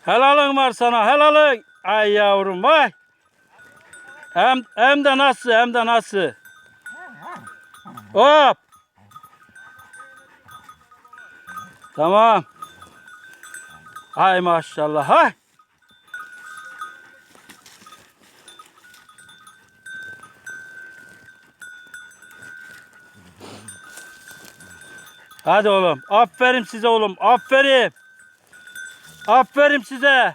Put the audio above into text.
Helalın var sana, helalın. Ay yavrum vay. Hem de nasıl, hem de nasıl. Hop. Tamam. Hay maşallah. Hay. Hadi oğlum. Aferin size oğlum. Aferin. Aferin size.